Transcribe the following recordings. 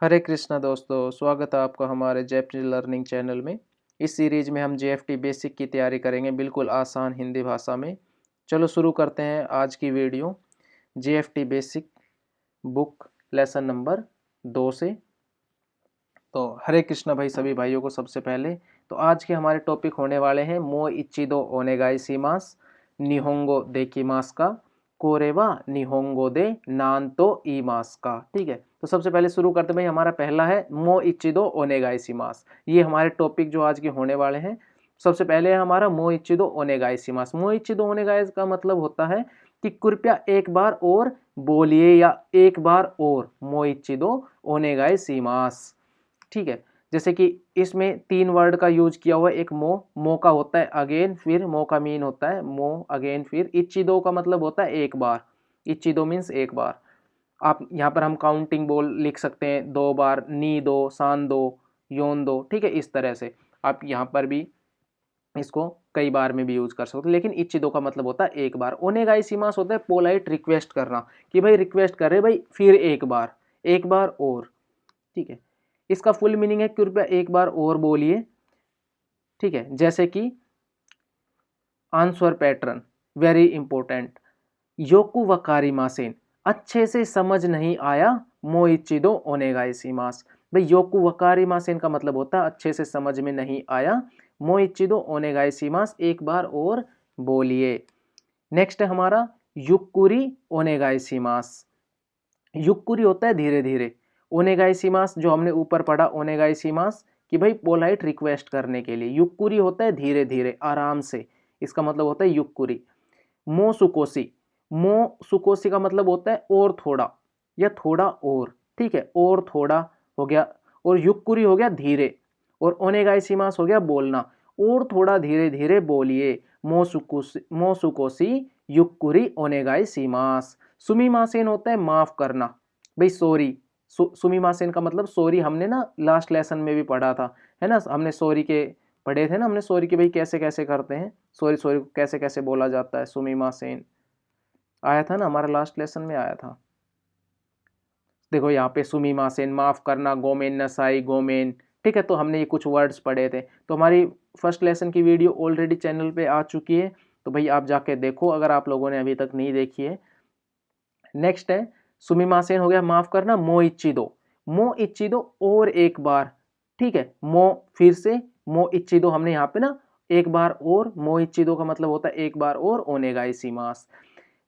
हरे कृष्णा दोस्तों, स्वागत है आपका हमारे जैपनीज लर्निंग चैनल में। इस सीरीज में हम जीएफटी बेसिक की तैयारी करेंगे बिल्कुल आसान हिंदी भाषा में। चलो शुरू करते हैं आज की video GFT basic book lesson number 2 से। तो हरे कृष्णा भाई सभी भाइयों को सबसे पहले। तो आज के हमारे टॉपिक होने वाले हैं मो इचिदो ओनेगाईशिमास, निहोंगो देकिमास का, कोरेवा निहोंगो दे नानतो ईमास का। ठीक है, तो सबसे पहले शुरू करते भाई। हमारा पहला है मो इचिदो ओनेगाईशिमास। ये हमारे टॉपिक जो आज के होने वाले हैं। सबसे पहले है हमारा मो इचिदो ओनेगाईशिमास। मो इचिदो ओनेगाईस का मतलब होता है कि कृपया एक बार और बोलिए या एक बार और। मो इचिदो ओनेगाईशिमास। ठीक है, जैसे कि इसमें 3 वर्ड का यूज किया हुआ है। एक मो का होता है अगेन, फिर मो का मीन होता है मो अगेन, फिर इचिदो का मतलब होता है एक बार। इचिदो मीन्स एक बार। आप यहाँ पर हम काउंटिंग बोल लिख सकते हैं 2 बार, नी दो, सान दो, योन दो। ठीक है, इस तरह से आप यहाँ पर भी इसको कई बार में भी यूज कर सकते हो, लेकिन इचिदो का मतलब होता है एक बार। ओनेगाईशिमास होता है पोलाइट रिक्वेस्ट करना, कि भाई रिक्वेस्ट कर रहे भाई फिर एक बार और। ठीक है, इसका फुल मीनिंग है कृपया एक बार और बोलिए। ठीक है, जैसे कि answer pattern very important. योकु Waqari मासेन, अच्छे से समझ नहीं आया। मोइचिदो ओनेगाईशिमास। भाई योकु वकारी मासेन का मतलब होता है अच्छे से समझ में नहीं आया। मोइचिदो ओनेगाईशिमास, एक बार और बोलिए। नेक्स्ट है हमारा युक्कुरी ओनेगाईशिमास। युक्कुरी होता है धीरे धीरे। ओनेगाईशिमास जो हमने ऊपर पढ़ा, ओनेगाईशिमास कि भाई पोलाइट रिक्वेस्ट करने के लिए। युक्कुरी होता है धीरे धीरे आराम से, इसका मतलब होता है युक्कुरी। मो सुकोसी, मो सुकोसी का मतलब होता है और थोड़ा या थोड़ा और। ठीक है, और थोड़ा हो गया, और युक्कुरी हो गया धीरे, और ओनेगाईशिमास हो गया बोलना। और थोड़ा धीरे धीरे बोलिए। मो सुकोसी युक्कुरी ओनेगाईशिमास। सुमिमासेन होता है माफ करना, भाई सॉरी। सुमिमासेन का मतलब सॉरी। हमने ना लास्ट लेसन में भी पढ़ा था, है ना, हमने सॉरी के पढ़े थे ना, हमने सॉरी के भाई कैसे कैसे करते हैं, सॉरी सॉरी को कैसे कैसे बोला जाता है। सुमिमासेन आया था ना, हमारा लास्ट लेसन में आया था। देखो यहाँ पे सुमिमासेन माफ करना, गोमेन नसाई गोमेन। ठीक है, तो हमने ये कुछ वर्ड्स पढ़े थे। तो हमारी फर्स्ट लेसन की वीडियो ऑलरेडी चैनल पे आ चुकी है, तो भाई आप जाके देखो अगर आप लोगों ने अभी तक नहीं देखी है। नेक्स्ट है सुमिमासेन हो गया माफ करना। मो इचिदो, मो इचिदो और एक बार। ठीक है, मो फिर से, मो इचिदो हमने यहाँ पे ना एक बार और। मो इचिदो का मतलब होता है एक बार और। ओनेगाईशिमास।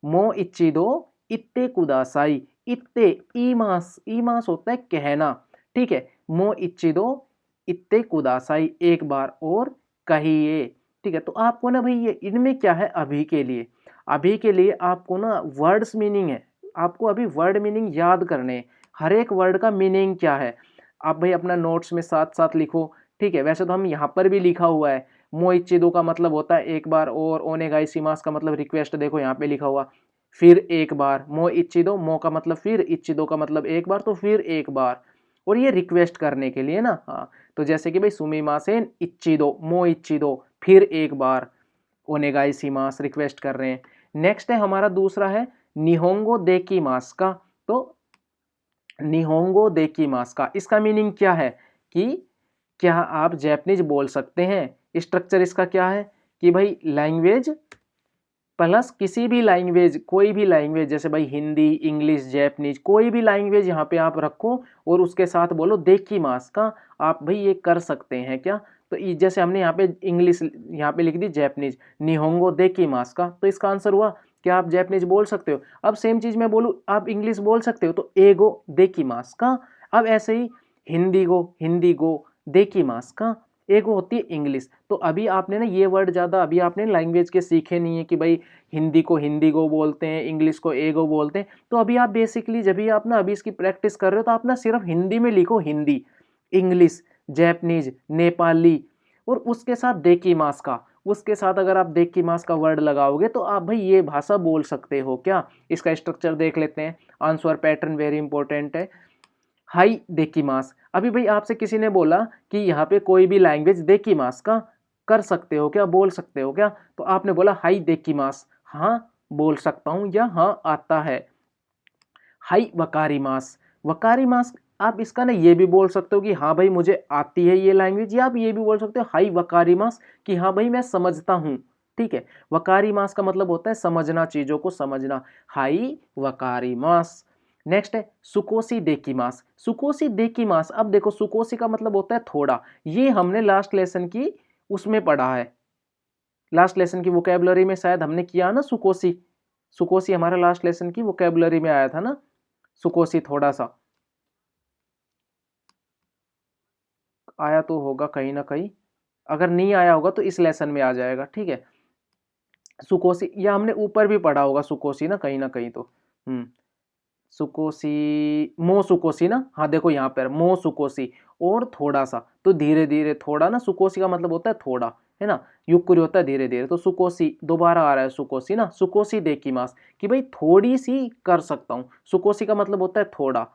मो इचिदो इत्ते कुदासाई। इत्ते ईमास, ईमास होता है कहना। ठीक है, मो इचिदो इत्ते कुदासाई, एक बार और कहिए। ठीक है, तो आपको ना भाई ये इनमें क्या है, अभी के लिए, अभी के लिए आपको ना वर्ड्स मीनिंग है। आपको अभी वर्ड मीनिंग याद करने हैं। हर एक वर्ड का मीनिंग क्या है आप भाई अपना नोट्स में साथ साथ लिखो। ठीक है, वैसे तो हम यहाँ पर भी लिखा हुआ है। मोइचिदो का मतलब होता है एक बार और। ओनेगाईशिमास का मतलब रिक्वेस्ट, देखो यहाँ पे लिखा हुआ फिर एक बार। मो इचिदो, मो का मतलब फिर, इचिदो का मतलब एक बार, तो फिर एक बार। और ये रिक्वेस्ट करने के लिए ना। हाँ, तो जैसे कि भाई सुमिमासेन इचिदो, मो इचिदो फिर एक बार। ओनेगाईशिमास रिक्वेस्ट कर रहे हैं। नेक्स्ट है हमारा दूसरा है निहोंगो देकिमास का। तो निहोंगो देकिमास का इसका मीनिंग क्या है कि क्या आप जैपनीज बोल सकते हैं। स्ट्रक्चर इसका क्या है कि भाई लैंग्वेज प्लस किसी भी लैंग्वेज, कोई भी लैंग्वेज, जैसे भाई हिंदी, इंग्लिश, जैपनीज, कोई भी लैंग्वेज यहाँ पे आप रखो और उसके साथ बोलो देकिमास का। आप भाई ये कर सकते हैं क्या। तो जैसे हमने यहाँ पे इंग्लिश यहाँ पे लिख दी, जैपनीज निहोंगो देकिमास का, तो इसका आंसर हुआ क्या आप जैपनीज बोल सकते हो। अब सेम चीज मैं बोलूँ आप इंग्लिश बोल सकते हो, तो एगो देकिमास का। अब ऐसे ही हिंदी गो देकिमास का, एक वो होती है इंग्लिश। तो अभी आपने ना ये वर्ड ज़्यादा अभी आपने लैंग्वेज के सीखे नहीं है कि भाई हिंदी को हिंदी गो बोलते हैं, इंग्लिश को एगो बोलते हैं। तो अभी आप बेसिकली जब भी आप ना अभी इसकी प्रैक्टिस कर रहे हो, तो आप ना सिर्फ हिंदी में लिखो, हिंदी, इंग्लिश, जैपनीज, नेपाली, और उसके साथ देकीमास का। उसके साथ अगर आप देकीमास का वर्ड लगाओगे तो आप भाई ये भाषा बोल सकते हो क्या। इसका स्ट्रक्चर देख लेते हैं। आंसर पैटर्न वेरी इंपॉर्टेंट है। हाई देकीमास, अभी भाई आपसे किसी ने बोला कि यहाँ पे कोई भी लैंग्वेज देकीमास का कर सकते हो क्या, बोल सकते हो क्या, तो आपने बोला हाई देकीमास, हाँ बोल सकता हूँ या हाँ आता है। हाई वकारिमास, वकारिमास आप इसका ना ये भी बोल सकते हो कि हाँ भाई मुझे आती है ये लैंग्वेज, या आप ये भी बोल सकते हो हाई वकारिमास, कि हाँ भाई मैं समझता हूँ। ठीक है, वकारिमास का मतलब होता है समझना, चीजों को समझना, हाई वकारिमास। नेक्स्ट है सुकोसी डेकिमास। सुकोसी डेकिमास, अब देखो सुकोसी का मतलब होता है थोड़ा, ये हमने लास्ट लेसन की उसमें पढ़ा है, लास्ट लेसन की वोकेबलरी में शायद हमने किया ना सुकोसी। सुकोसी हमारा लास्ट लेसन की वोकेबलरी में आया था ना, सुकोसी थोड़ा सा आया तो होगा कहीं ना कहीं, अगर नहीं आया होगा तो इस लेसन में आ जाएगा। ठीक है, सुकोसी, या हमने ऊपर भी पढ़ा होगा सुकोसी ना कहीं तो। सुकोसी, मो सुकोसी ना, हाँ देखो यहाँ पर मो सुकोसी, और थोड़ा सा, तो धीरे धीरे थोड़ा ना, सुकोसी का मतलब होता है थोड़ा, है ना, युक्कुरी होता है धीरे धीरे, तो सुकोसी दोबारा आ रहा है सुकोसी ना, सुकोसी डेकिमास, कि भाई थोड़ी सी कर सकता हूँ, सुकोसी का मतलब होता है थोड़ा।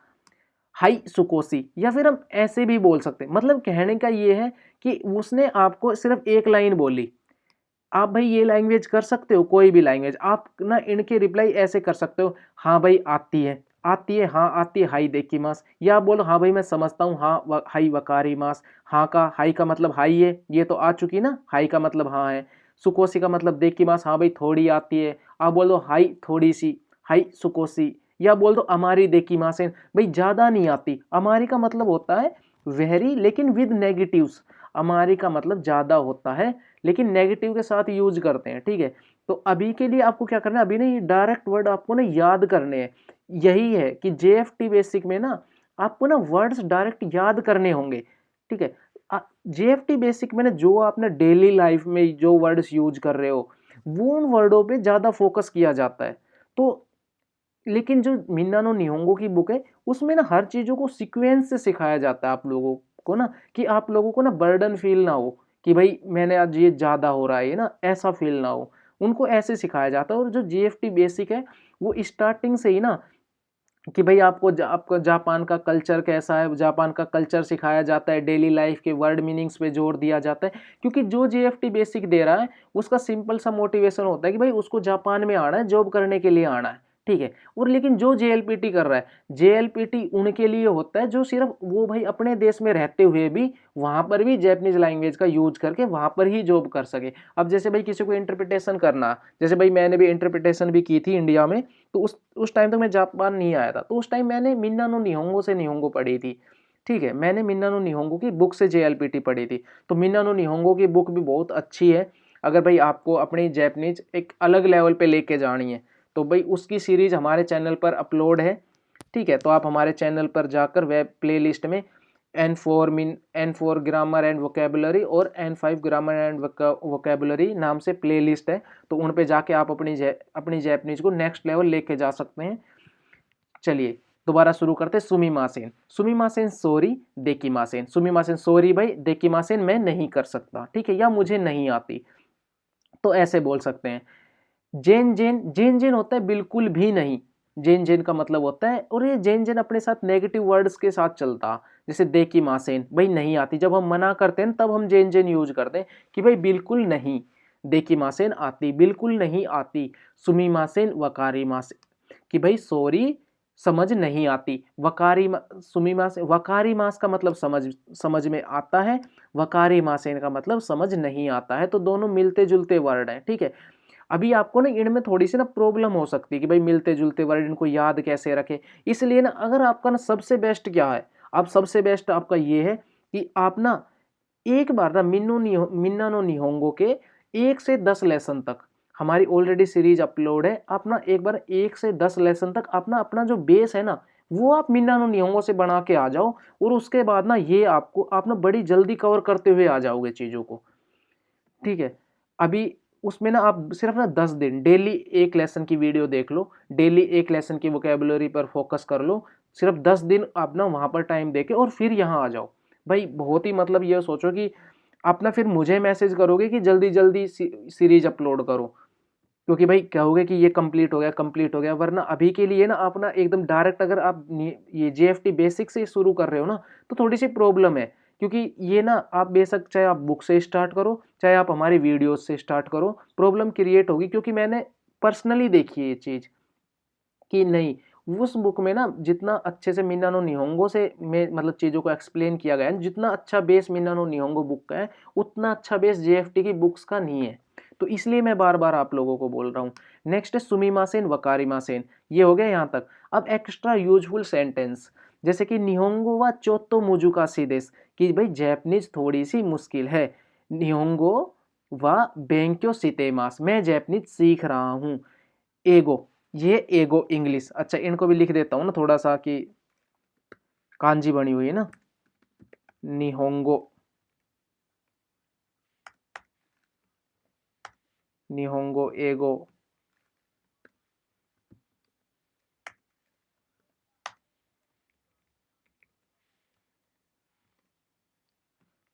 हाई सुकोसी, या फिर हम ऐसे भी बोल सकते हैं, मतलब कहने का ये है कि उसने आपको सिर्फ एक लाइन बोली, आप भाई ये लैंग्वेज कर सकते हो, कोई भी लैंग्वेज, आप ना इनके रिप्लाई ऐसे कर सकते हो, हाँ भाई आती है, आती है, हाँ आती है, हाई देखी मास, या बोलो हाँ भाई मैं समझता हूँ, हाँ हाई वकारी मास। हाँ का, हाई का मतलब हाई है, ये तो आ चुकी ना, हाई का मतलब हाँ है। सुकोसी का मतलब देखी मास, हाँ भाई थोड़ी आती है, आप बोल दो हाई थोड़ी सी, हाई सुकोसी, या बोल दो अमारी देखी मास है, भाई ज्यादा नहीं आती। अमारी का मतलब होता है वेरी, लेकिन विद नेगेटिव्स, अमारी का मतलब ज्यादा होता है लेकिन नेगेटिव के साथ यूज करते हैं। ठीक है, तो अभी के लिए आपको क्या करना है, अभी ना ये डायरेक्ट वर्ड आपको ना याद करने हैं। यही है कि जेएफटी बेसिक में ना आपको ना वर्ड्स डायरेक्ट याद करने होंगे। ठीक है, जेएफटी बेसिक में ना जो आपने डेली लाइफ में जो वर्ड्स यूज कर रहे हो वो उन वर्डों पे ज्यादा फोकस किया जाता है। तो लेकिन जो मिन्ना नो निहोंगो की बुक है उसमें ना हर चीजों को सीक्वेंस से सिखाया जाता है आप लोगों को ना, कि आप लोगों को ना बर्डन फील ना हो कि भाई मैंने आज ये ज्यादा हो रहा है ना, ऐसा फील ना हो, उनको ऐसे सिखाया जाता है। और जो जीएफटी बेसिक है वो स्टार्टिंग से ही ना, कि भाई आपको आपको जापान का कल्चर कैसा है, जापान का कल्चर सिखाया जाता है, डेली लाइफ के वर्ड मीनिंग्स पे जोर दिया जाता है, क्योंकि जो जीएफटी बेसिक दे रहा है उसका सिंपल सा मोटिवेशन होता है कि भाई उसको जापान में आना है, जॉब करने के लिए आना है। ठीक है, और लेकिन जो जेएलपीटी कर रहा है, जेएलपीटी उनके लिए होता है जो सिर्फ वो भाई अपने देश में रहते हुए भी वहां पर भी जापानीज लैंग्वेज का यूज करके वहां पर ही जॉब कर सके। अब जैसे भाई किसी को इंटरप्रिटेशन करना, जैसे भाई मैंने भी इंटरप्रिटेशन भी की थी इंडिया में, तो उस टाइम तक मैं जापान नहीं आया था, तो उस टाइम मैंने मिन्ना नो निहोंगो से निहोंगो पढ़ी थी। ठीक है, मैंने मिन्ना नो निहोंगो की बुक से जेएलपीटी पढ़ी थी, तो मिन्ना नो निहोंगो की बुक भी बहुत अच्छी है। अगर भाई आपको अपनी जैपनीज एक अलग लेवल पे लेके जानी है तो भाई उसकी सीरीज हमारे चैनल पर अपलोड है। ठीक है, तो आप हमारे चैनल पर जाकर वेब प्ले लिस्ट में N4 ग्रामर एंड वोकेबुलरी और N5 ग्रामर एंड वोकेबुलरी नाम से प्ले लिस्ट है, तो उन पे जाके आप अपनी जैपनीज को नेक्स्ट लेवल लेके जा सकते हैं। चलिए दोबारा शुरू करते हैं। सुमिमासेन, सुमिमासेन सॉरी, देकिमासेन, सुमिमासेन सॉरी भाई, देकिमासेन मैं नहीं कर सकता, ठीक है, या मुझे नहीं आती, तो ऐसे बोल सकते हैं। जेन जेन, जेन जेन होता है बिल्कुल भी नहीं, जेन जेन का मतलब होता है, और ये जेन जेन अपने साथ नेगेटिव वर्ड्स के साथ चलता, जैसे दे की मासेन भाई नहीं आती, जब हम मना करते हैं तब हम जेन जेन यूज करते हैं कि भाई बिल्कुल नहीं, दे की मासेन आती, बिल्कुल नहीं आती। सुमी मासेन वकारी मासेन, कि भाई सॉरी समझ नहीं आती। वकारी सुमी मास, वकारी मास का मतलब समझ में आता है, वकारी मासेन का मतलब समझ नहीं आता है, तो दोनों मिलते जुलते वर्ड हैं। ठीक है, अभी आपको ना इनमें थोड़ी सी ना प्रॉब्लम हो सकती है कि भाई मिलते जुलते वर्ड इनको याद कैसे रखें, इसलिए ना अगर आपका ना सबसे बेस्ट क्या है, आप सबसे बेस्ट आपका ये है कि आप ना एक बार ना मिन्ना नो निहोंगो के 1 से 10 लेसन तक, हमारी ऑलरेडी सीरीज अपलोड है, आप ना एक बार 1 से 10 लेसन तक अपना अपना जो बेस है ना वो आप मिन्ना नो निहोंगो से बना के आ जाओ, और उसके बाद ना ये आपको आप ना बड़ी जल्दी कवर करते हुए आ जाओगे चीजों को। ठीक है, अभी उसमें ना आप सिर्फ ना 10 दिन डेली एक लेसन की वीडियो देख लो, डेली एक लेसन की वोकेबुलरी पर फोकस कर लो, सिर्फ 10 दिन आप ना वहां पर टाइम देके और फिर यहाँ आ जाओ। भाई बहुत ही मतलब ये सोचो कि आप ना फिर मुझे मैसेज करोगे कि जल्दी जल्दी सीरीज अपलोड करो, क्योंकि भाई कहोगे कि ये कंप्लीट हो गया, वरना अभी के लिए ना आप ना एकदम डायरेक्ट अगर आप ये जेएफटी बेसिक से शुरू कर रहे हो ना तो थोड़ी सी प्रॉब्लम है, क्योंकि ये ना आप बेशक चाहे आप बुक से स्टार्ट करो चाहे आप हमारी वीडियोस से स्टार्ट करो, प्रॉब्लम क्रिएट होगी, क्योंकि मैंने पर्सनली देखी है ये चीज़ कि नहीं, उस बुक में ना जितना अच्छे से मिन्ना नो निहोंगो से में मतलब चीज़ों को एक्सप्लेन किया गया है, जितना अच्छा बेस मिन्ना नो निहोंगो बुक का है उतना अच्छा बेस जेएफटी की बुक्स का नहीं है। तो इसलिए मैं बार बार आप लोगों को बोल रहा हूँ। नेक्स्ट है सुमिमासेन वकारिमासेन, ये हो गया यहाँ तक। अब एक्स्ट्रा यूजफुल सेंटेंस जैसे कि निहोंगो वा चोत्तो मुजुकाशी देस, कि भाई जैपनीज थोड़ी सी मुश्किल है। निहोंगो वा बेंक्यो शितेमास, मैं जैपनीज सीख रहा हूँ। एगो, ये एगो इंग्लिश। अच्छा इनको भी लिख देता हूँ ना थोड़ा सा कि कांजी बनी हुई है ना। निहोंगो, निहोंगो एगो,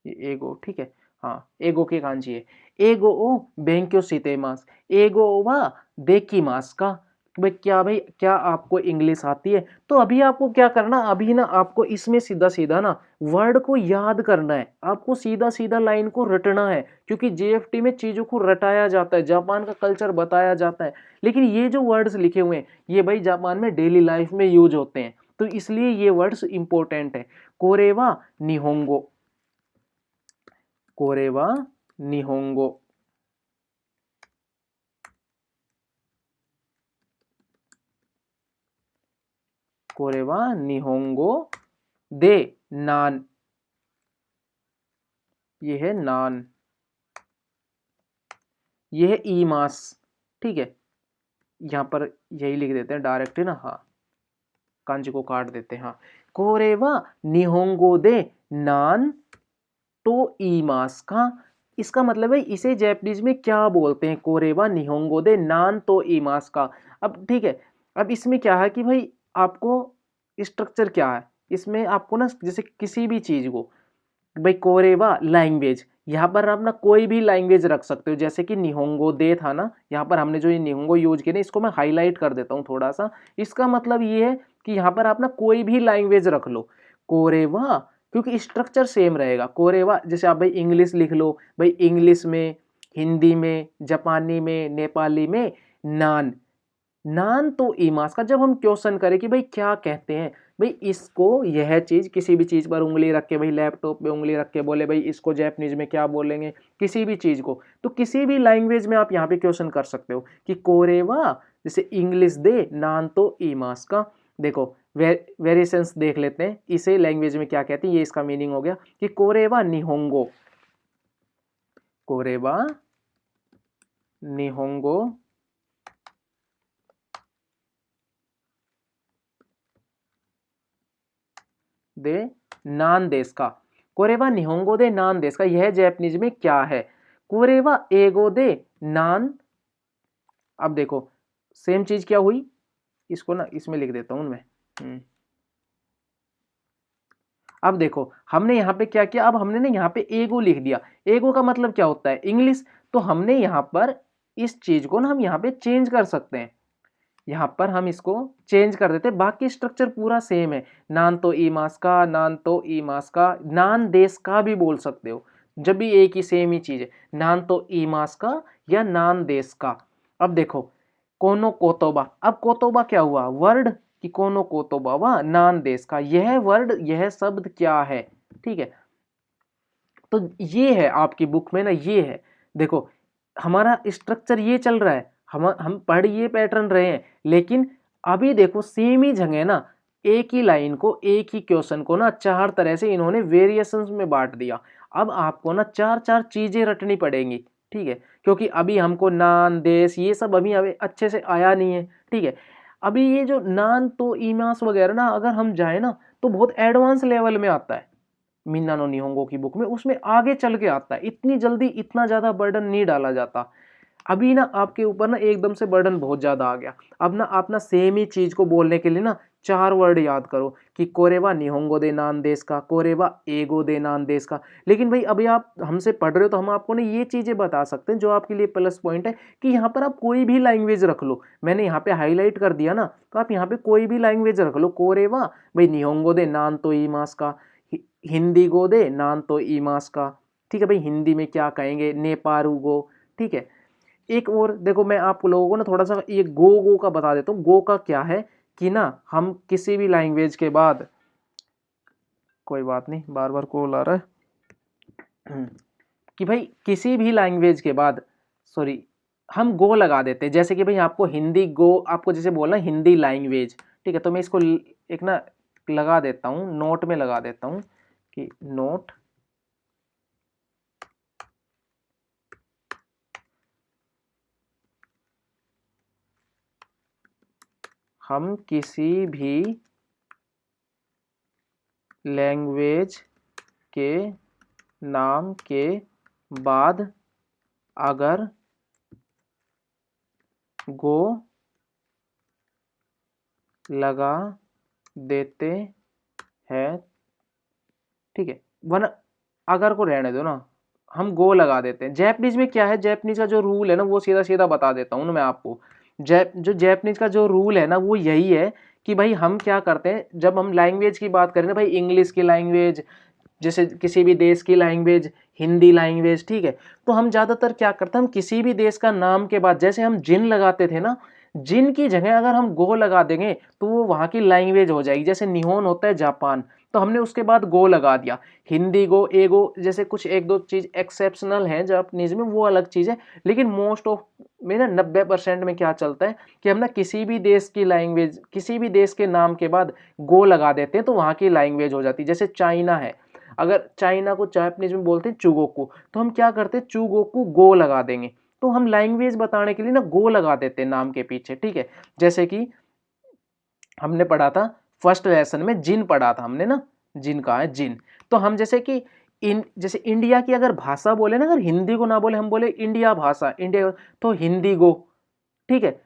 ये एगो, ठीक है। हाँ एगो की कांजी है। एगो ओ बेंक्यो शितेमास, एगो वा देकी मास का। भाई क्या, भाई क्या आपको इंग्लिश आती है? तो अभी आपको क्या करना, अभी ना आपको इसमें सीधा सीधा ना वर्ड को याद करना है, आपको सीधा सीधा लाइन को रटना है, क्योंकि जेएफटी में चीजों को रटाया जाता है, जापान का कल्चर बताया जाता है, लेकिन ये जो वर्ड्स लिखे हुए हैं ये भाई जापान में डेली लाइफ में यूज होते हैं, तो इसलिए ये वर्ड्स इंपॉर्टेंट है। कोरेवा निहोंगो, कोरेवा निहोंगो, कोरेवा निहोंगो दे नान, ये है नान, ये है ई मास, ठीक है। यहां पर यही लिख देते हैं डायरेक्ट ही ना, हाँ कांजी को काट देते हैं। हाँ कोरेवा निहोंगो दे नान तो ई मास का, इसका मतलब है इसे जैपनीज में क्या बोलते हैं, कोरेवा निहोंगो दे नान तो ई मास का। अब ठीक है, अब इसमें क्या है कि भाई आपको स्ट्रक्चर क्या है, इसमें आपको ना जैसे किसी भी चीज को, भाई कोरेवा लैंग्वेज, यहाँ पर आप ना कोई भी लैंग्वेज रख सकते हो, जैसे कि निहोंगो दे था ना, यहाँ पर हमने जो ये निहोंगो यूज किया ना, इसको मैं हाईलाइट कर देता हूँ थोड़ा सा। इसका मतलब ये है कि यहाँ पर आप ना कोई भी लैंग्वेज रख लो, कोरेवा, क्योंकि स्ट्रक्चर सेम रहेगा। कोरेवा जैसे आप भाई इंग्लिश लिख लो, भाई इंग्लिश में, हिंदी में, जापानी में, नेपाली में नान, नान तो ईमास का। जब हम क्वेश्चन करें कि भाई क्या कहते हैं, भाई इसको, यह चीज, किसी भी चीज पर उंगली रख के, भाई लैपटॉप पे उंगली रख के बोले भाई इसको जैपनीज में क्या बोलेंगे, किसी भी चीज को, तो किसी भी लैंग्वेज में आप यहाँ पे क्वेश्चन कर सकते हो कि कोरेवा जैसे इंग्लिश दे नान तो ईमास का। देखो वेरिएशंस देख लेते हैं, इसे लैंग्वेज में क्या कहते हैं, ये इसका मीनिंग हो गया कि कोरेवा निहोंगो, कोरेवा निहोंगो दे नान देश का, कोरेवा निहोंगो दे नान देश का, यह जैपनीज में क्या है, कोरेवा एगो दे नान। अब देखो सेम चीज क्या हुई, इसको ना इसमें लिख देता हूं मैं। अब देखो हमने यहाँ पे क्या किया, अब हमने ना यहाँ पे एगो लिख दिया, एगो का मतलब क्या होता है इंग्लिश, तो हमने यहाँ पर इस चीज को ना हम यहाँ पे चेंज कर सकते हैं, यहाँ पर हम इसको चेंज कर देते हैं, बाकी स्ट्रक्चर पूरा सेम है। नान तो ई मास का, नान तो ई मास का, नान देश का भी बोल सकते हो, जब भी एक ही सेम ही चीज है, नान तो ई मास का या नान देश का। अब देखो कोनो कोतोबा, अब कोतोबा क्या हुआ वर्ड, कि कोनो कोतोबा वा नान देश का, यह वर्ड, यह शब्द क्या है, ठीक है। तो ये है आपकी बुक में ना, ये है देखो हमारा स्ट्रक्चर ये चल रहा है, हम पढ़ ये पैटर्न रहे हैं, लेकिन अभी देखो सेम ही जगह ना एक ही लाइन को, एक ही क्वेश्चन को ना चार तरह से इन्होंने वेरिएशंस में बांट दिया। अब आपको ना चार चार चीजें रटनी पड़ेंगी, ठीक है, क्योंकि अभी हमको नान देश ये सब अभी अच्छे से आया नहीं है, ठीक है। अभी ये जो नान तो ईमास वगैरह ना अगर हम जाए ना तो बहुत एडवांस लेवल में आता है मिन्ना नो निहोंगो की बुक में, उसमें आगे चल के आता है, इतनी जल्दी इतना ज्यादा बर्डन नहीं डाला जाता। अभी ना आपके ऊपर ना एकदम से बर्डन बहुत ज्यादा आ गया, अब ना आप ना सेम ही चीज को बोलने के लिए ना चार वर्ड याद करो कि कोरेवा निहोंगो दे नान देश का, कोरेवा एगो दे नान देश का। लेकिन भाई अभी आप हमसे पढ़ रहे हो तो हम आपको ना ये चीजें बता सकते हैं जो आपके लिए प्लस पॉइंट है, कि यहाँ पर आप कोई भी लैंग्वेज रख लो, मैंने यहाँ पे हाईलाइट कर दिया ना, तो आप यहाँ पे कोई भी लैंग्वेज रख लो, कोरेवा भाई निहोंगो दे नान तो ई मास का, हिंदी गो दे नान तो ई मास का, ठीक है भाई हिंदी में क्या कहेंगे नेपारू गो, ठीक है। एक और देखो मैं आप लोगों को ना थोड़ा सा ये गो का बता देता हूँ, गो का क्या है कि ना हम किसी भी लैंग्वेज के बाद, कोई बात नहीं बार बार कॉल आ रहा है, कि भाई किसी भी लैंग्वेज के बाद, सॉरी, हम गो लगा देते हैं। जैसे कि भाई आपको हिंदी गो, आपको जैसे बोलना हिंदी लैंग्वेज, ठीक है, तो मैं इसको एक ना लगा देता हूँ, नोट में लगा देता हूँ कि नोट, हम किसी भी लैंग्वेज के नाम के बाद अगर गो लगा देते हैं, ठीक है, वन अगर को रहने दो ना, हम गो लगा देते हैं। जैपनीज में क्या है, जैपनीज का जो रूल है ना वो सीधा सीधा बता देता हूँ ना मैं आपको। जो जैपनीज का जो रूल है ना वो यही है कि भाई हम क्या करते हैं, जब हम लैंग्वेज की बात करें ना भाई, इंग्लिश की लैंग्वेज, जैसे किसी भी देश की लैंग्वेज, हिंदी लैंग्वेज, ठीक है, तो हम ज़्यादातर क्या करते हैं, हम किसी भी देश का नाम के बाद, जैसे हम जिन लगाते थे ना, जिन की जगह अगर हम गो लगा देंगे तो वो वहाँ की लैंग्वेज हो जाएगी। जैसे निहोन होता है जापान, तो हमने उसके बाद गो लगा दिया। हिंदी गो, एगो, जैसे कुछ एक दो चीज़ एक्सेप्शनल हैं जापानीज में, वो अलग चीज़ है, लेकिन मोस्ट ऑफ में ना 90% में क्या चलता है कि हम ना किसी भी देश की लैंग्वेज, किसी भी देश के नाम के बाद गो लगा देते हैं तो वहाँ की लैंग्वेज हो जाती है। जैसे चाइना है, अगर चाइना को जापानीज में बोलते हैं चुगोकू, तो हम क्या करते हैं, चुगोकू गो लगा देंगे, तो हम लैंग्वेज बताने के लिए ना गो लगा देते हैं नाम के पीछे, ठीक है। जैसे कि हमने पढ़ा था फर्स्ट लेसन में, जिन पढ़ा था हमने ना, जिन का है जिन, तो हम जैसे कि जैसे इंडिया की अगर भाषा बोले ना, अगर हिंदी को ना बोले, हम बोले इंडिया भाषा, इंडिया, तो हिंदी गो, ठीक है।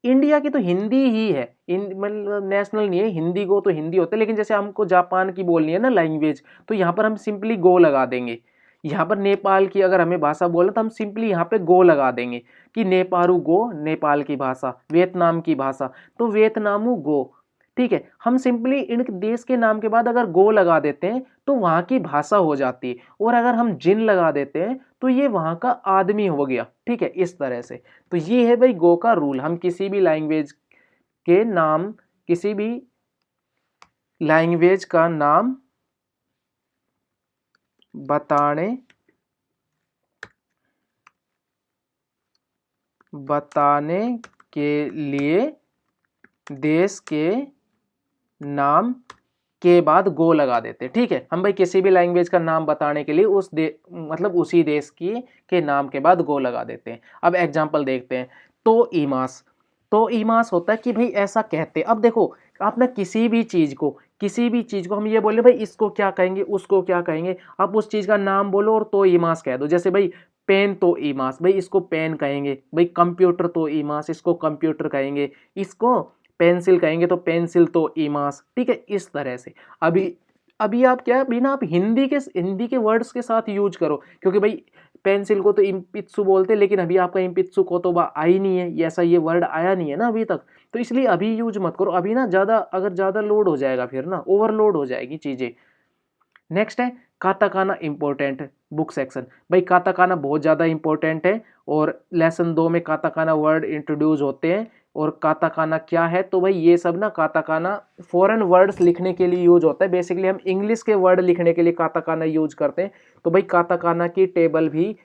इंडिया की तो हिंदी ही है, मतलब नेशनल नहीं है, हिंदी गो तो हिंदी होता है, लेकिन जैसे हमको जापान की बोलनी है ना लैंग्वेज, तो यहाँ पर हम सिंपली गो लगा देंगे। यहाँ पर नेपाल की अगर हमें भाषा बोलना तो हम सिंपली यहाँ पे गो लगा देंगे कि नेपारू गो, नेपाल की भाषा, वियतनाम की भाषा, तो वियतनामू गो, ठीक है। हम सिंपली इन देश के नाम के बाद अगर गो लगा देते हैं तो वहाँ की भाषा हो जाती है, और अगर हम जिन लगा देते हैं तो ये वहाँ का आदमी हो गया, ठीक है, इस तरह से। तो ये है भाई गो का रूल, हम किसी भी लैंग्वेज के नाम, किसी भी लैंग्वेज का नाम बताने बताने के लिए देश के नाम के बाद गो लगा देते, ठीक है। हम भाई किसी भी लैंग्वेज का नाम बताने के लिए मतलब उसी देश की के नाम के बाद गो लगा देते हैं। अब एग्जांपल देखते हैं, तो ईमास, तो ईमास होता है कि भाई ऐसा कहते, अब देखो आप ना किसी भी चीज को, किसी भी चीज को हम ये बोले भाई इसको क्या कहेंगे, उसको क्या कहेंगे, आप उस चीज का नाम बोलो और तो ईमास कह दो। जैसे भाई पेन, तो ईमास, भाई इसको पेन कहेंगे, भाई कंप्यूटर, तो ईमास, इसको कंप्यूटर कहेंगे, इसको पेंसिल कहेंगे तो पेंसिल, तो ईमास, ठीक है, इस तरह से। अभी अभी आप क्या, बिना आप हिंदी के वर्ड्स के साथ यूज करो, क्योंकि भाई पेंसिल को तो इम्पित्सु बोलते हैं, लेकिन अभी आपका इम्पित्सु कोतोबा आई नहीं है, ऐसा ये वर्ड आया नहीं है ना अभी तक, तो इसलिए अभी यूज मत करो। अभी ना ज़्यादा, अगर ज़्यादा लोड हो जाएगा फिर ना ओवरलोड हो जाएगी चीज़ें। नेक्स्ट है काताकाना, इंपॉर्टेंट बुक सेक्शन, भाई काताकाना बहुत ज़्यादा इंपॉर्टेंट है, और लेसन 2 में काताकाना वर्ड इंट्रोड्यूस होते हैं। और काताकाना क्या है, तो भाई ये सब ना काताकाना फॉरेन वर्ड्स लिखने के लिए यूज होता है। बेसिकली हम इंग्लिश के वर्ड लिखने के लिए काताकाना यूज करते हैं, तो भाई काताकाना की टेबल भी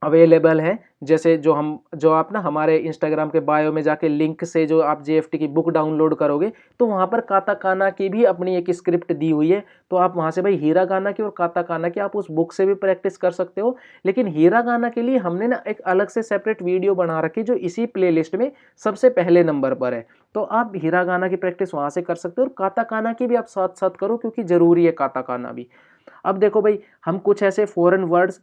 अवेलेबल है। जैसे जो आप ना हमारे इंस्टाग्राम के बायो में जाके लिंक से जो आप जीएफटी की बुक डाउनलोड करोगे, तो वहाँ पर काताकाना की भी अपनी एक स्क्रिप्ट दी हुई है, तो आप वहाँ से भाई हीरागाना की और काताकाना की आप उस बुक से भी प्रैक्टिस कर सकते हो। लेकिन हीरागाना के लिए हमने ना एक अलग से सेपरेट वीडियो बना रखी जो इसी प्लेलिस्ट में सबसे पहले नंबर पर है, तो आप हीरागाना की प्रैक्टिस वहाँ से कर सकते हो, और काताकाना की भी आप साथ साथ करो क्योंकि ज़रूरी है काताकाना भी। अब देखो भाई, हम कुछ ऐसे फॉरेन वर्ड्स,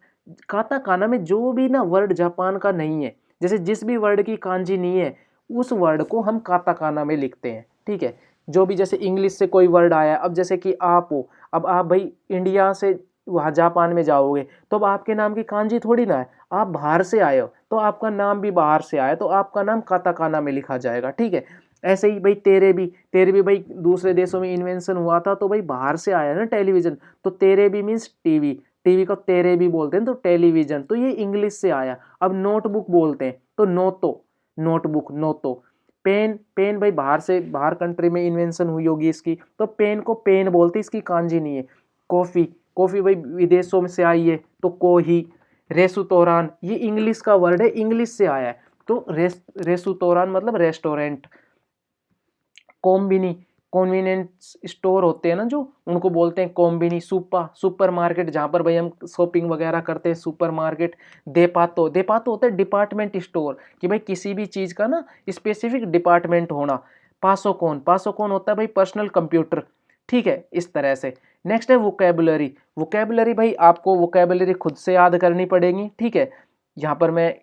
काताकाना में जो भी ना वर्ड जापान का नहीं है, जैसे जिस भी वर्ड की कांजी नहीं है उस वर्ड को हम काताकाना में लिखते हैं, ठीक है। जो भी जैसे इंग्लिश से कोई वर्ड आया, अब जैसे कि आप हो, अब आप भाई इंडिया से वहाँ जापान में जाओगे, तो अब आपके नाम की कांजी थोड़ी ना है, आप बाहर से आए हो तो आपका नाम भी बाहर से आया, तो आपका नाम काताकाना में लिखा जाएगा, ठीक है। ऐसे ही भाई तेरे भी भाई दूसरे देशों में इन्वेंशन हुआ था, तो भाई बाहर से आया ना टेलीविजन, तो तेरे भी मीन्स टीवी, टीवी को तेरे भी बोलते हैं तो टेलीविजन, तो ये इंग्लिश से आया। अब नोटबुक बोलते हैं तो नोटो, नोटबुक, नोटो, पेन, पेन भाई बाहर कंट्री में इन्वेंशन हुई होगी इसकी, तो पेन को पेन बोलते, इसकी कांजी नहीं है। कॉफी, कॉफी भाई विदेशों में से आई है तो कोही। रेस्तौरान ये इंग्लिश का वर्ड है, इंग्लिश से आया है, तो रेस्तौरान मतलब रेस्टोरेंट। कोम्बिनी, कन्वीनियंस स्टोर होते हैं ना जो, उनको बोलते हैं कोम्बिनी। सुपर मार्केट, जहाँ पर भाई हम शॉपिंग वगैरह करते हैं, सुपर मार्केट। देपातो, देपातो होता है डिपार्टमेंट स्टोर, कि भाई किसी भी चीज़ का ना स्पेसिफिक डिपार्टमेंट होना। पासोकोन, पासोकोन होता है भाई पर्सनल कंप्यूटर, ठीक है, इस तरह से। नेक्स्ट है वोकेबुलरी, वोकेबुलरी भाई आपको वोकेबुलरी खुद से याद करनी पड़ेगी, ठीक है। यहाँ पर मैं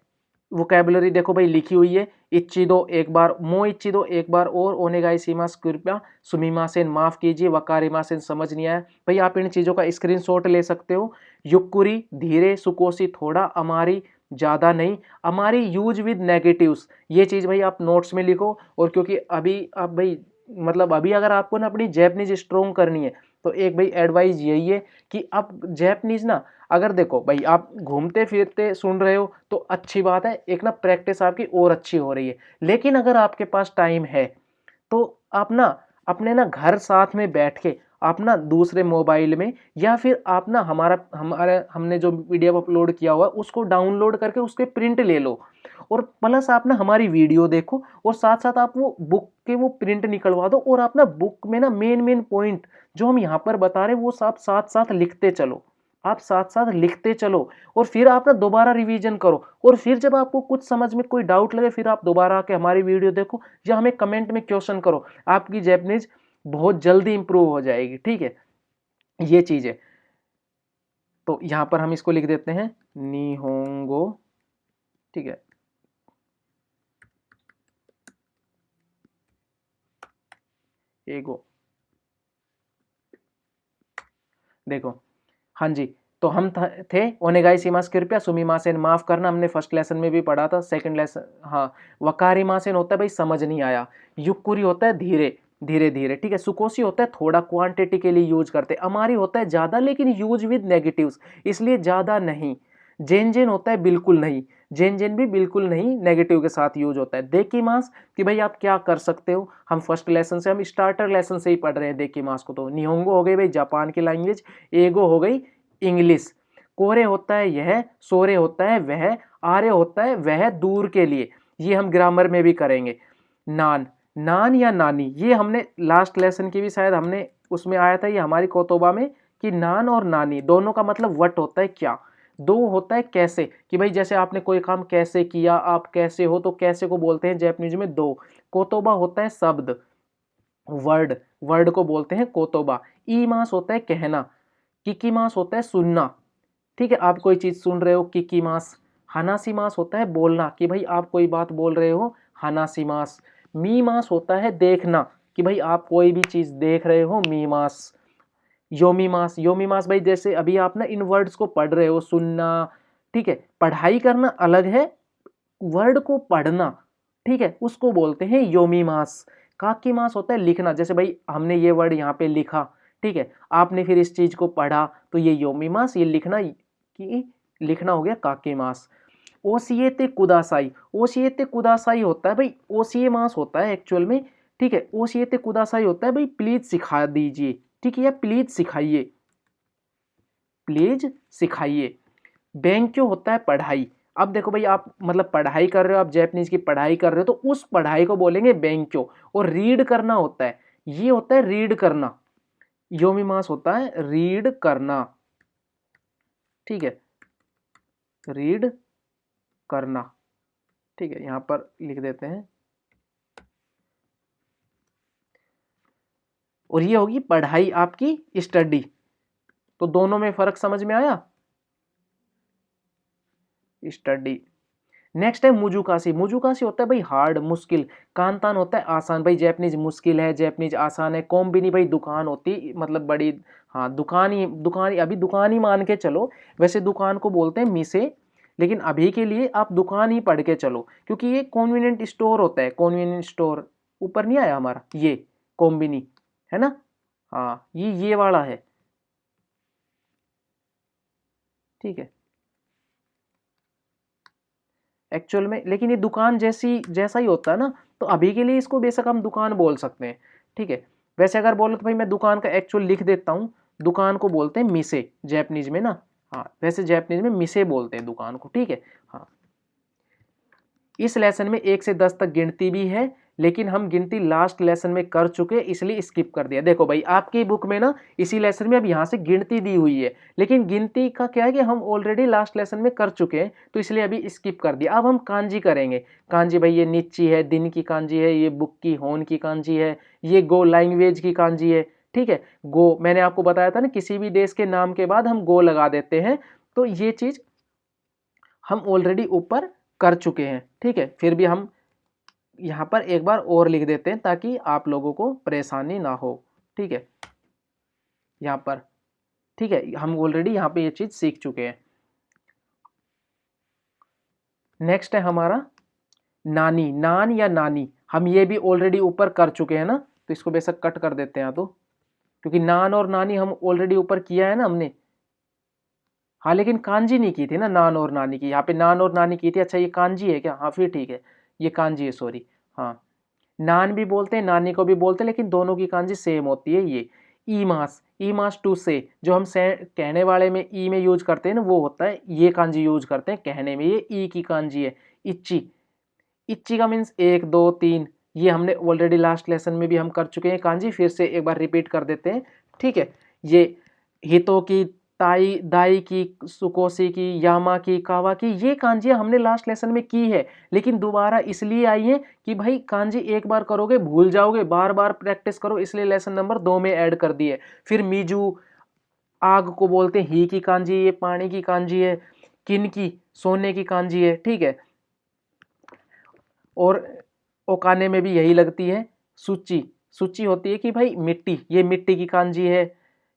वोकेबुलरी देखो भाई लिखी हुई है। इच्चिदो एक बार, मो इच्चिदो एक बार और, ओनेगाईशिमास कृपया, सुमिमासेन माफ कीजिए, वकारिमासेन समझ नहीं आया। भाई आप इन चीज़ों का स्क्रीनशॉट ले सकते हो। युक्कुरी धीरे, सुकोसी थोड़ा, अमारी ज़्यादा नहीं, अमारी यूज विद नेगेटिव्स, ये चीज़ भाई आप नोट्स में लिखो। और क्योंकि अभी आप भाई मतलब अभी अगर आपको ना अपनी जैपनीज स्ट्रॉन्ग करनी है, तो एक भाई एडवाइस यही है कि आप जैपनीज ना, अगर देखो भाई आप घूमते फिरते सुन रहे हो तो अच्छी बात है, एक ना प्रैक्टिस आपकी और अच्छी हो रही है। लेकिन अगर आपके पास टाइम है तो आप ना अपने ना घर साथ में बैठ के आप ना दूसरे मोबाइल में, या फिर आप ना हमारे हमने जो पीडीएफ अपलोड किया हुआ है उसको डाउनलोड करके उसके प्रिंट ले लो, और प्लस आप ना हमारी वीडियो देखो, और साथ साथ आप वो बुक के वो प्रिंट निकलवा दो, और आप ना बुक में ना मेन मेन पॉइंट जो हम यहाँ पर बता रहे हैं वो सब साथ साथ लिखते चलो, आप साथ साथ लिखते चलो। और फिर आप ना दोबारा रिवीजन करो, और फिर जब आपको कुछ समझ में कोई डाउट लगे फिर आप दोबारा आके हमारी वीडियो देखो, या हमें कमेंट में क्वेश्चन करो, आपकी जैपनीज बहुत जल्दी इंप्रूव हो जाएगी, ठीक है, ये चीज है। तो यहां पर हम इसको लिख देते हैं निहोंगो, ठीक है, एगो, देखो, हाँ जी। तो हम थे ओनेगाईशिमास कृपया, सुमिमासेन माफ करना, हमने फर्स्ट लेसन में भी पढ़ा था। सेकंड लेसन, हाँ, वकारिमासेन होता है भाई समझ नहीं आया। युक्कुरी होता है धीरे धीरे धीरे, ठीक है। सुकोसी होता है थोड़ा, क्वांटिटी के लिए यूज करते हैं। अमारी होता है ज्यादा लेकिन यूज विद नेगेटिव्स, इसलिए ज्यादा नहीं। जेन जेन होता है बिल्कुल नहीं, जेन जेन भी बिल्कुल नहीं, नेगेटिव के साथ यूज होता है। देकिमास कि भाई आप क्या कर सकते हो, हम फर्स्ट लेसन से, हम स्टार्टर लेसन से ही पढ़ रहे हैं देकिमास को। तो निहोंगो हो गई भाई जापान की लैंग्वेज, एगो हो गई इंग्लिश, कोरे होता है यह, सोरे होता है वह, आरे होता है वह दूर के लिए, ये हम ग्रामर में भी करेंगे। नान, नान या नानी, ये हमने लास्ट लेसन की भी शायद हमने उसमें आया था, ये हमारी कोतोबा में, कि नान और नानी दोनों का मतलब वट होता है क्या। दो होता है कैसे, कि भाई जैसे आपने कोई काम कैसे किया, आप कैसे हो, तो कैसे को बोलते हैं जैपनीज में दो। कोतोबा होता है शब्द, वर्ड, वर्ड को बोलते हैं कोतोबा। ई मास होता है कहना, किकी मास होता है सुनना, ठीक है, आप कोई चीज सुन रहे हो किकी मास। हनासी मास होता है बोलना, कि भाई आप कोई बात बोल रहे हो, हनासी मास। मी मास होता है देखना, कि भाई आप कोई भी चीज देख रहे हो, मी मास। योमी मास, योमी मास भाई जैसे अभी आप ना इन वर्ड्स को पढ़ रहे हो, सुनना, ठीक है, पढ़ाई करना अलग है, वर्ड को पढ़ना, ठीक है, उसको बोलते हैं योमी मास। काकी मास होता है लिखना, जैसे भाई हमने ये वर्ड यहाँ पे लिखा, ठीक है, आपने फिर इस चीज को पढ़ा, तो ये योमी मास, ये लिखना, कि लिखना हो गया काकी मास। ओसिएते कुदासाई, ओसिएते कुदासाई होता है भाई, ओसिए मास होता है एक्चुअल में, ठीक है, ओसिएते कुदासाई होता है भाई प्लीज सिखा दीजिए, ठीक है, या प्लीज सिखाइए, प्लीज सिखाइए। बेंक्यो होता है पढ़ाई। अब देखो भाई आप मतलब पढ़ाई कर रहे हो, आप जैपनीज की पढ़ाई कर रहे हो, तो उस पढ़ाई को बोलेंगे बेंक्यो। और रीड करना होता है, ये होता है रीड करना, योमिमास होता है रीड करना, ठीक है, रीड करना, ठीक है, यहां पर लिख देते हैं। और ये होगी पढ़ाई आपकी स्टडी। तो दोनों में फर्क समझ में आया, स्टडी। नेक्स्ट है मुजुकाशी, मुजुकाशी होता है भाई हार्ड, मुश्किल। कांतान होता है आसान, भाई जैपनीज मुश्किल है, जैपनीज आसान है। कोम्बिनी भाई दुकान होती मतलब बड़ी, हाँ दुकान ही, दुकान अभी दुकान ही मान के चलो, वैसे दुकान को बोलते हैं मिसे, लेकिन अभी के लिए आप दुकान ही पढ़ के चलो, क्योंकि ये कॉन्वीनियंट स्टोर होता है, कॉन्वीनियंट स्टोर ऊपर नहीं आया हमारा, ये कोम्बिनी है ना, हाँ ये वाला है, ठीक है। एक्चुअल में, लेकिन ये दुकान जैसा ही होता है ना, तो अभी के लिए इसको बेशक हम दुकान बोल सकते हैं, ठीक है। वैसे अगर बोलो तो भाई मैं दुकान का एक्चुअल लिख देता हूँ, दुकान को बोलते हैं मिसे जैपनीज में ना, हाँ वैसे जैपनीज में मिसे बोलते हैं दुकान को, ठीक है। हाँ, इस लेसन में 1 से 10 तक गिनती भी है, लेकिन हम गिनती लास्ट लेसन में कर चुके इसलिए स्किप कर दिया। देखो भाई आपकी बुक में ना इसी लेसन में अब यहाँ से गिनती दी हुई है, लेकिन गिनती का क्या है कि हम ऑलरेडी लास्ट लेसन में कर चुके हैं, तो इसलिए अभी स्किप कर दिया। अब हम कांजी करेंगे। कांजी भाई ये निच्ची है, दिन की कांजी है, ये बुक की होन की कांजी है, ये गो लैंग्वेज की कांजी है, ठीक है। गो मैंने आपको बताया था ना, किसी भी देश के नाम के बाद हम गो लगा देते हैं, तो ये चीज हम ऑलरेडी ऊपर कर चुके हैं, ठीक है। फिर भी हम यहाँ पर एक बार और लिख देते हैं ताकि आप लोगों को परेशानी ना हो, ठीक है। यहाँ पर ठीक है, हम ऑलरेडी यहाँ पे ये चीज सीख चुके हैं। नेक्स्ट है हमारा नानी, नान या नानी, हम ये भी ऑलरेडी ऊपर कर चुके हैं ना, तो इसको बेशक कट कर देते हैं तो, क्योंकि नान और नानी हम ऑलरेडी ऊपर किया है ना हमने। हाँ लेकिन कांजी नहीं की थी ना नान और नानी की, यहाँ पे नान और नानी की थी। अच्छा ये कांजी है क्या? हाँ फिर ठीक है, ये कांजी है, सॉरी। हाँ, नान भी बोलते हैं, नानी को भी बोलते हैं, लेकिन दोनों की कांजी सेम होती है। ये ई मास, ई मास टू से, जो हम से कहने वाले में ई में यूज करते हैं ना, वो होता है ये कांजी यूज करते हैं कहने में, ये ई की कांजी है। इच्ची, इच्ची का मीन्स 1 2 3, ये हमने ऑलरेडी लास्ट लेसन में भी हम कर चुके हैं कांजी, फिर से एक बार रिपीट कर देते हैं, ठीक है। ये हितो की, ताई दाई की, सुकोसी की, यामा की, कावा की, ये कांजियां हमने लास्ट लेसन में की है, लेकिन दोबारा इसलिए आई है कि भाई कांजी एक बार करोगे भूल जाओगे, बार बार प्रैक्टिस करो, इसलिए लेसन नंबर 2 में ऐड कर दिए। फिर मीजू, आग को बोलते हैं ही की कांजी, ये पानी की कांजी है। किन की, सोने की कांजी है, ठीक है। और ओकाने में भी यही लगती है। सूची, सूची होती है कि भाई मिट्टी, ये मिट्टी की कांजी है।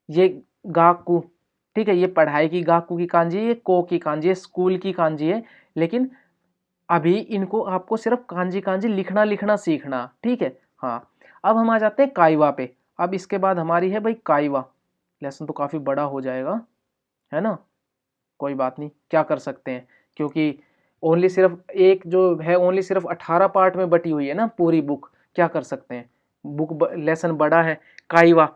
ये गाकू, ठीक है, ये पढ़ाई की गाकू की कांजी है। ये को की कांजी है, स्कूल की कांजी है। लेकिन अभी इनको आपको सिर्फ कांजी कांजी लिखना लिखना सीखना, ठीक है। हाँ, अब हम आ जाते हैं काइवा पे। अब इसके बाद हमारी है भाई काइवा। लेसन तो काफी बड़ा हो जाएगा, है ना, कोई बात नहीं, क्या कर सकते हैं, क्योंकि ओनली सिर्फ एक जो है, ओनली सिर्फ 18 पार्ट में बटी हुई है ना पूरी बुक, क्या कर सकते हैं, बुक लेसन बड़ा है। काइवा,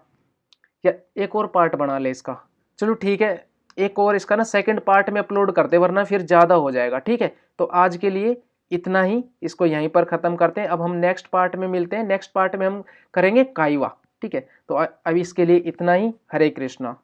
या एक और पार्ट बना ले इसका, चलो ठीक है, एक और इसका ना सेकंड पार्ट में अपलोड करते, वरना फिर ज़्यादा हो जाएगा, ठीक है। तो आज के लिए इतना ही, इसको यहीं पर ख़त्म करते हैं। अब हम नेक्स्ट पार्ट में मिलते हैं, नेक्स्ट पार्ट में हम करेंगे काइवा, ठीक है। तो अभी इसके लिए इतना ही। हरे कृष्णा।